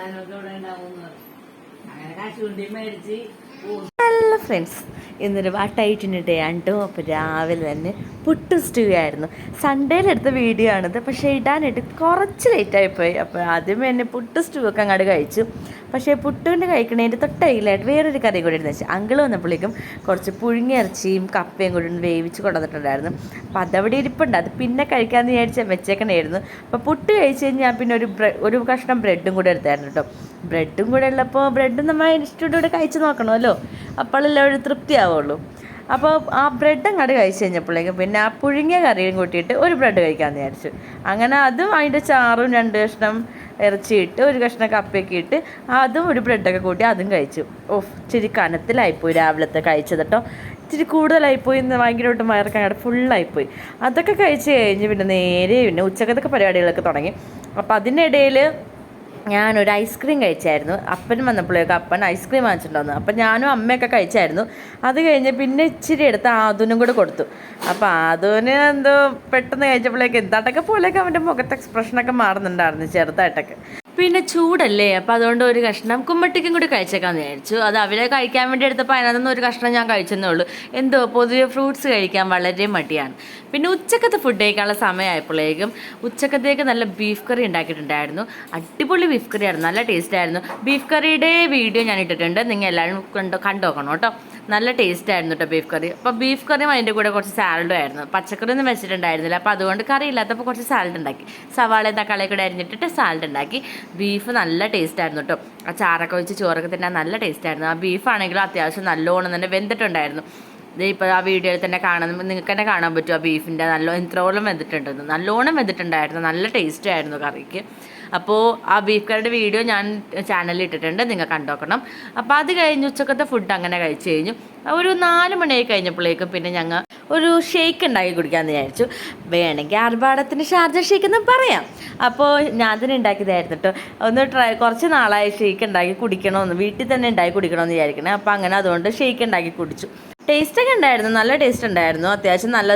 Hello friends, ഇന്നൊരു വാട്ടായിട്ടിന് day ആണ്. അപ്പോൾ രാവിലെ തന്നെ പുട്ട് സ്റ്റൂ ആയിരുന്നു. സൺഡേയിലെടുത്ത വീഡിയോ ആണിത്, പക്ഷേ ഇടാനായിട്ട് കുറച്ച് ലേറ്റായിപ്പോയി. അപ്പോൾ ആദ്യമേ തന്നെ പുട്ട് സ്റ്റൂ ഒക്കെ അങ്ങോട്ട് കഴിച്ചു. പക്ഷേ പുട്ടുകൊണ്ട് കഴിക്കണതിൻ്റെ തൊട്ടയിലായിട്ട് വേറൊരു കറി കൂടി ഇരുന്ന് വെച്ചാൽ അങ്കിൾ വന്നപ്പോഴേക്കും കുറച്ച് പുഴുങ്ങിയ ഇറച്ചിയും കപ്പയും കൂടി വേവിച്ച് കൊണ്ടുവന്നിട്ടുണ്ടായിരുന്നു. അപ്പോൾ അതവിടെ ഇരിപ്പുണ്ട്, അത് പിന്നെ കഴിക്കാമെന്ന് വിചാരിച്ചാൽ വെച്ചേക്കണായിരുന്നു. അപ്പോൾ പുട്ട് കഴിച്ച് കഴിഞ്ഞ് ഞാൻ പിന്നെ ഒരു കഷ്ണം ബ്രെഡും കൂടെ എടുത്തായിരുന്നു കേട്ടോ. ബ്രെഡും കൂടെ ഉള്ളപ്പോൾ ബ്രെഡും നമ്മൾ ഇഷ്ടത്തോടെ കഴിച്ച് നോക്കണമല്ലോ, അപ്പോഴെല്ലാം ഒരു തൃപ്തിയാവുള്ളൂ. അപ്പോൾ ആ ബ്രെഡ് അങ്ങോട്ട് കഴിച്ച് കഴിഞ്ഞപ്പോഴേക്കും പിന്നെ ആ പുഴുങ്ങിയ കറിയും കൂട്ടിയിട്ട് ഒരു ബ്രെഡ് കഴിക്കാമെന്ന് വിചാരിച്ചു. അങ്ങനെ അതും അതിൻ്റെ ചാറും 2 കഷ്ണം ഇറച്ചിയിട്ട് 1 കഷ്ണം കപ്പയൊക്കെ ഇട്ട് അതും ഒരു ബ്രെഡൊക്കെ കൂട്ടി അതും കഴിച്ചു. ഇച്ചിരി കനത്തിലായിപ്പോയി രാവിലത്തെ കഴിച്ചത് കേട്ടോ. ഇച്ചിരി കൂടുതലായിപ്പോയി, ഭയങ്കരമായിട്ട് വയറൊക്കെ അങ്ങോട്ട് ഫുള്ളായിപ്പോയി. അതൊക്കെ കഴിച്ച് കഴിഞ്ഞ് പിന്നെ നേരെ പിന്നെ ഉച്ചക്കത്തൊക്കെ പരിപാടികളൊക്കെ തുടങ്ങി. അപ്പോൾ അതിനിടയിൽ ഞാനൊരു ഐസ്ക്രീം കഴിച്ചായിരുന്നു. അപ്പൻ വന്നപ്പോഴേക്കും അപ്പൻ ഐസ്ക്രീം വാങ്ങിച്ചിട്ടുണ്ടായിരുന്നു. അപ്പം ഞാനും അമ്മയൊക്കെ കഴിച്ചായിരുന്നു. അത് കഴിഞ്ഞ് പിന്നെ ഇച്ചിരി എടുത്ത് ആദൂനും കൂടെ കൊടുത്തു. അപ്പോൾ ആദൂന് എന്തോ പെട്ടെന്ന് കഴിച്ചപ്പോഴേക്കും എന്താട്ടൊക്കെ പോലെയൊക്കെ അവൻ്റെ മുഖത്തെ എക്സ്പ്രഷനൊക്കെ മാറുന്നുണ്ടായിരുന്നു ചെറുതായിട്ടൊക്കെ. പിന്നെ ചൂടല്ലേ, അപ്പോൾ അതുകൊണ്ട് ഒരു കഷ്ണം കുമ്മട്ടിക്കും കൂടി കഴിച്ചേക്കാന്ന് വിചാരിച്ചു. അത് അവരെ കഴിക്കാൻ വേണ്ടി എടുത്തപ്പോൾ അതിനകത്തുനിന്ന് ഒരു കഷ്ണം ഞാൻ കഴിച്ചെന്നേ ഉള്ളൂ. എന്തോ പൊതുവെ ഫ്രൂട്ട്സ് കഴിക്കാൻ വളരെ മടിയാണ്. പിന്നെ ഉച്ചക്കത്തെ ഫുഡ് കഴിക്കാനുള്ള സമയമായപ്പോഴേക്കും ഉച്ചക്കത്തേക്ക് നല്ല ബീഫ് കറി ഉണ്ടാക്കിയിട്ടുണ്ടായിരുന്നു. അടിപൊളി ബീഫ് കറിയായിരുന്നു, നല്ല ടേസ്റ്റ് ആയിരുന്നു. ബീഫ് കറിയുടെ വീഡിയോ ഞാൻ ഇട്ടിട്ടുണ്ട്, നിങ്ങൾ എല്ലാവരും കണ്ടു നോക്കണം കേട്ടോ. നല്ല ടേസ്റ്റ് ആയിരുന്നു കേട്ടോ ബീഫ് കറി. അപ്പോൾ ബീഫ് കറിയും അതിൻ്റെ കൂടെ കുറച്ച് സാലഡും ആയിരുന്നു. പച്ചക്കറി ഒന്നും വെച്ചിട്ടുണ്ടായിരുന്നില്ല, അപ്പോൾ അതുകൊണ്ട് കറി ഇല്ലാത്തപ്പോൾ കുറച്ച് സാലഡ് ഉണ്ടാക്കി. സവാളയും തക്കാളിയൊക്കെ കൂടെ അരിഞ്ഞിട്ടിട്ട് സാലഡ് ഉണ്ടാക്കി. ബീഫ് നല്ല ടേസ്റ്റ് ആയിരുന്നു കേട്ടോ. ആ ചാറൊക്കെ വെച്ച് ചോറൊക്കെ തിന്നാൻ നല്ല ടേസ്റ്റ് ആയിരുന്നു. ആ ബീഫാണെങ്കിലും അത്യാവശ്യം നല്ലോണം തന്നെ വെന്തിട്ടുണ്ടായിരുന്നു. ഇത് ഇപ്പോൾ ആ വീഡിയോയിൽ തന്നെ കാണുമ്പോൾ നിങ്ങൾക്ക് തന്നെ കാണാൻ പറ്റും ആ ബീഫിൻ്റെ എത്രോളം വെന്തിട്ടുണ്ടെന്ന്. നല്ലോണം വെന്തിട്ടുണ്ടായിരുന്നു, നല്ല ടേസ്റ്റ് ആയിരുന്നു കറിക്ക്. അപ്പോൾ ആ ബീഫ് കറിയുടെ വീഡിയോ ഞാൻ ചാനലിൽ ഇട്ടിട്ടുണ്ട്, നിങ്ങൾ കണ്ടുനോക്കണം. അപ്പോൾ അത് കഴിഞ്ഞ് ഉച്ചക്കത്തെ ഫുഡ് അങ്ങനെ കഴിച്ച് കഴിഞ്ഞു. ഒരു 4 മണിയായി കഴിഞ്ഞപ്പോഴേക്കും പിന്നെ ഞങ്ങൾ ഒരു ഷേക്ക് ഉണ്ടാക്കി കുടിക്കാമെന്ന് വിചാരിച്ചു. വേണമെങ്കിൽ ആർഭാടത്തിന് ഷാർജ ഷേക്ക് എന്ന് പറയാം. അപ്പോൾ ഞാൻ തന്നെ ഉണ്ടാക്കിയതായിരുന്നു കേട്ടോ. കുറച്ച് നാളായി ഷേക്ക് ഉണ്ടാക്കി കുടിക്കണമെന്ന്, വീട്ടിൽ തന്നെ ഉണ്ടാക്കി കുടിക്കണമെന്ന് വിചാരിക്കണേ. അപ്പോൾ അങ്ങനെ അതുകൊണ്ട് ഷേക്ക് ഉണ്ടാക്കി കുടിച്ചു. ടേസ്റ്റൊക്കെ ഉണ്ടായിരുന്നു, നല്ല ടേസ്റ്റ് ഉണ്ടായിരുന്നു. അത്യാവശ്യം നല്ല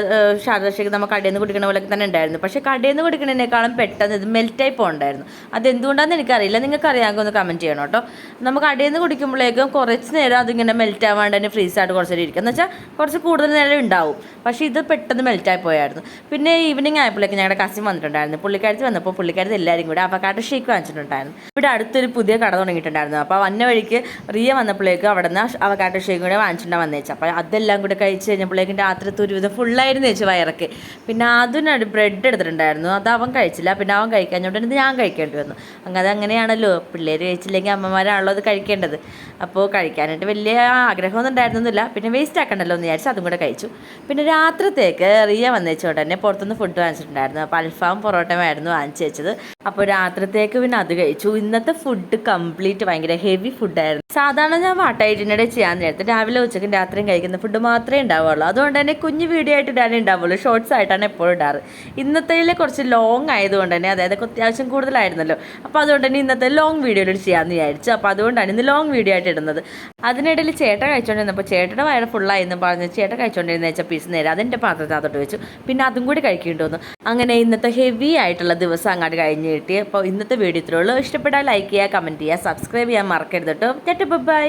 ഷാർജ ഷേക്ക് നമ്മൾ കടയിൽ നിന്ന് കുടിക്കണ പോലെ തന്നെ ഉണ്ടായിരുന്നു. പക്ഷേ കടയിൽ നിന്ന് കുടിക്കുന്നതിനേക്കാളും പെട്ടെന്ന് ഇത് മെൽറ്റായി പോകണ്ടായിരുന്നു. അതെന്തുകൊണ്ടാണെന്ന് എനിക്കറിയില്ല, നിങ്ങൾക്ക് അറിയാമെങ്കിൽ ഒന്ന് കമൻറ്റ് ചെയ്യണം കേട്ടോ. നമുക്ക് കടയിൽ നിന്ന് കുടിക്കുമ്പോഴേക്കും കുറച്ച് നേരം അതിങ്ങനെ മെൽറ്റ് ആവാണ്ട് തന്നെ ഫ്രീസായിട്ട് കുറച്ച് നേരം ഇരിക്കും. എന്ന് വെച്ചാൽ കുറച്ച് കൂടുതൽ നേരം ഉണ്ടാവും. പക്ഷേ ഇത് പെട്ടെന്ന് മെൽറ്റായി പോയായിരുന്നു. പിന്നെ ഈവനിങ് ആയപ്പോഴേക്കും ഞങ്ങളുടെ കസിൻ വന്നിട്ടുണ്ടായിരുന്നു. പുള്ളിക്കാരത്തി വന്നപ്പോൾ പുള്ളിക്കാരത്തി എല്ലാവരും കൂടെ അവക്കാട്ട് ഷേക്ക് വാങ്ങിച്ചിട്ടുണ്ടായിരുന്നു. ഇവിടെ അടുത്തൊരു പുതിയ കട തുടങ്ങിയിട്ടുണ്ടായിരുന്നു. അപ്പോൾ വന്ന വഴിക്ക് റിയ വന്നപ്പോഴേക്കും അവിടെ നിന്ന് അവക്കാട്ട് ഷേക്ക് കൂടെ വാങ്ങിച്ചിട്ടുണ്ടാകും വന്നേച്ചു. അപ്പോൾ അതെല്ലാം കൂടെ കഴിച്ച് കഴിഞ്ഞപ്പോഴേക്കും രാത്രി ഒരുവിധം ഫുള്ളായിരുന്നു വെച്ച് വയറൊക്കെ. പിന്നെ അതിനൊരു ബ്രെഡ് എടുത്തിട്ടുണ്ടായിരുന്നു, അത് അവൻ കഴിച്ചില്ല. പിന്നെ അവൻ കഴിക്കാഞ്ഞോണ്ട് ഞാൻ കഴിക്കേണ്ടി വന്നു. അങ്ങനെയാണല്ലോ, പിള്ളേർ കഴിച്ചില്ലെങ്കിൽ അമ്മമാരാണല്ലോ അത് കഴിക്കേണ്ടത്. അപ്പോൾ കഴിക്കാനായിട്ട് വലിയ ആഗ്രഹമൊന്നും ഉണ്ടായിരുന്നില്ല. പിന്നെ വേസ്റ്റ് ആക്കണ്ടല്ലോ എന്ന് വിചാരിച്ച് അതും കൂടെ കഴിച്ചു. പിന്നെ രാത്രിത്തേക്ക് റിയ വന്നേച്ചോണ്ട് തന്നെ പുറത്തുനിന്ന് ഫുഡ് വാങ്ങിച്ചിട്ടുണ്ടായിരുന്നു. അപ്പോൾ അൽഫാം പൊറോട്ടയുമായിരുന്നു വാങ്ങിച്ചു വെച്ചത്. അപ്പോൾ രാത്രിത്തേക്ക് പിന്നെ അത് കഴിച്ചു. ഇന്നത്തെ ഫുഡ് കംപ്ലീറ്റ് ഭയങ്കര ഹെവി ഫുഡായിരുന്നു. സാധാരണ ഞാൻ വാട്ടായിട്ടിനിടെ ചെയ്യാൻ നേരത്തെ രാവിലെ ഉച്ചയ്ക്കും രാത്രിയും കഴിക്കുന്ന ഫുഡ് മാത്രമേ ഉണ്ടാവുള്ളൂ. അതുകൊണ്ട് തന്നെ കുഞ്ഞു വീഡിയോ ആയിട്ട് ഇടാനേ ഉണ്ടാവുള്ളൂ, ഷോർട്സ് ആയിട്ടാണ് എപ്പോഴും ഇടാറ്. ഇന്നത്തേൽ കുറച്ച് ലോങ് ആയതുകൊണ്ട് തന്നെ, അതായത് അത്യാവശ്യം കൂടുതലായിരുന്നല്ലോ, അപ്പോൾ അതുകൊണ്ട് തന്നെ ഇന്നത്തെ ലോങ് വീഡിയോയിൽ ചെയ്യാമെന്ന് വിചാരിച്ചു. അപ്പോൾ അതുകൊണ്ടാണ് ഇന്ന് ലോങ് വീഡിയോ ആയിട്ട് ഇടുന്നത്. അതിനിടയിൽ ചേട്ട കഴിച്ചുകൊണ്ടിരുന്നപ്പോൾ ചേട്ടയുടെ വയറ് ഫുള്ളായെന്ന് പറഞ്ഞ് ചേട്ട കഴിച്ചുകൊണ്ടിരുന്ന വെച്ചാൽ പീസ് നേരെ അതെൻ്റെ പാത്രത്തിനകത്തോട്ട് വെച്ചു. പിന്നെ അതും കൂടി കഴിക്കേണ്ടി വന്നു. അങ്ങനെ ഇന്നത്തെ ഹെവി ആയിട്ടുള്ള ദിവസം അങ്ങോട്ട് കഴിഞ്ഞ് കിട്ടി. അപ്പോൾ ഇന്നത്തെ വീഡിയോ ഇത്രയുള്ളൂ. ഇഷ്ടപ്പെട്ടാൽ ലൈക്ക് ചെയ്യുക, കമൻറ്റ് ചെയ്യുക, സബ്സ്ക്രൈബ് ചെയ്യാൻ മറക്കരുത് കേട്ടോ. ബൈ.